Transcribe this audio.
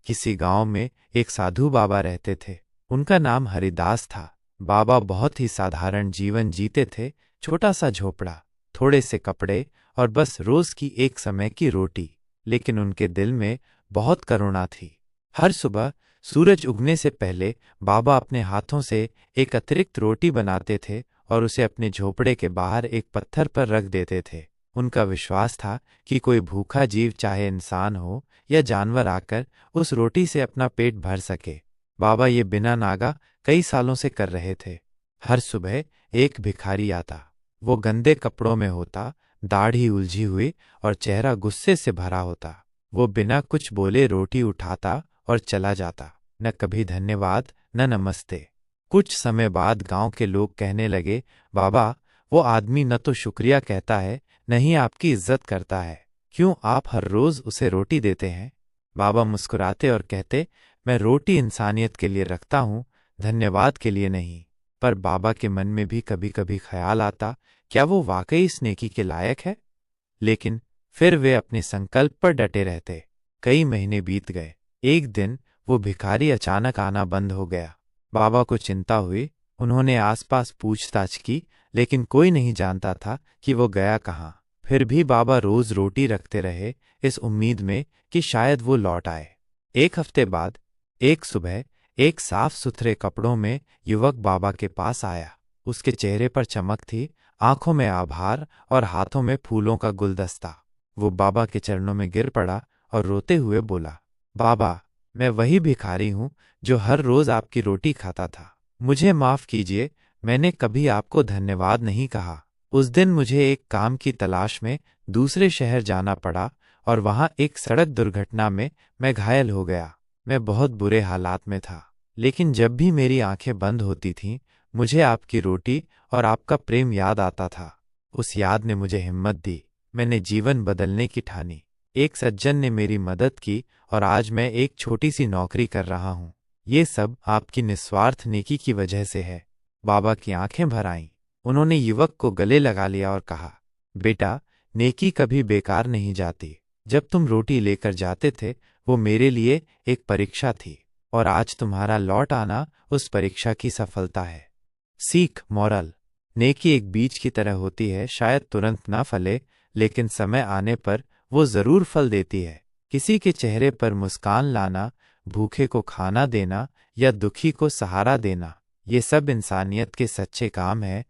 किसी गांव में एक साधु बाबा रहते थे। उनका नाम हरिदास था। बाबा बहुत ही साधारण जीवन जीते थे। छोटा सा झोपड़ा, थोड़े से कपड़े और बस रोज की एक समय की रोटी। लेकिन उनके दिल में बहुत करुणा थी। हर सुबह सूरज उगने से पहले बाबा अपने हाथों से एक अतिरिक्त रोटी बनाते थे और उसे अपने झोपड़े के बाहर एक पत्थर पर रख देते थे। उनका विश्वास था कि कोई भूखा जीव, चाहे इंसान हो या जानवर, आकर उस रोटी से अपना पेट भर सके। बाबा ये बिना नागा कई सालों से कर रहे थे। हर सुबह एक भिखारी आता। वो गंदे कपड़ों में होता, दाढ़ी उलझी हुई और चेहरा गुस्से से भरा होता। वो बिना कुछ बोले रोटी उठाता और चला जाता। न कभी धन्यवाद, न नमस्ते। कुछ समय बाद गांव के लोग कहने लगे, बाबा, वो आदमी न तो शुक्रिया कहता है, न ही आपकी इज्जत करता है। क्यों आप हर रोज उसे रोटी देते हैं? बाबा मुस्कुराते और कहते, मैं रोटी इंसानियत के लिए रखता हूँ, धन्यवाद के लिए नहीं। पर बाबा के मन में भी कभी कभी ख्याल आता, क्या वो वाकई इस नेकी के लायक है? लेकिन फिर वे अपने संकल्प पर डटे रहते। कई महीने बीत गए। एक दिन वो भिखारी अचानक आना बंद हो गया। बाबा को चिंता हुई। उन्होंने आसपास पूछताछ की, लेकिन कोई नहीं जानता था कि वो गया कहाँ। फिर भी बाबा रोज रोटी रखते रहे, इस उम्मीद में कि शायद वो लौट आए। एक हफ्ते बाद एक सुबह एक साफ सुथरे कपड़ों में युवक बाबा के पास आया। उसके चेहरे पर चमक थी, आंखों में आभार और हाथों में फूलों का गुलदस्ता। वो बाबा के चरणों में गिर पड़ा और रोते हुए बोला, बाबा, मैं वही भिखारी हूँ जो हर रोज आपकी रोटी खाता था। मुझे माफ कीजिए, मैंने कभी आपको धन्यवाद नहीं कहा। उस दिन मुझे एक काम की तलाश में दूसरे शहर जाना पड़ा और वहां एक सड़क दुर्घटना में मैं घायल हो गया। मैं बहुत बुरे हालात में था, लेकिन जब भी मेरी आंखें बंद होती थीं, मुझे आपकी रोटी और आपका प्रेम याद आता था। उस याद ने मुझे हिम्मत दी। मैंने जीवन बदलने की ठानी। एक सज्जन ने मेरी मदद की और आज मैं एक छोटी सी नौकरी कर रहा हूँ। ये सब आपकी निस्वार्थ नेकी की वजह से है। बाबा की आंखें भर आईं। उन्होंने युवक को गले लगा लिया और कहा, बेटा, नेकी कभी बेकार नहीं जाती। जब तुम रोटी लेकर जाते थे, वो मेरे लिए एक परीक्षा थी, और आज तुम्हारा लौट आना उस परीक्षा की सफलता है। सीख, मॉरल। नेकी एक बीज की तरह होती है, शायद तुरंत ना फले, लेकिन समय आने पर वो जरूर फल देती है। किसी के चेहरे पर मुस्कान लाना, भूखे को खाना देना या दुखी को सहारा देना, ये सब इंसानियत के सच्चे काम है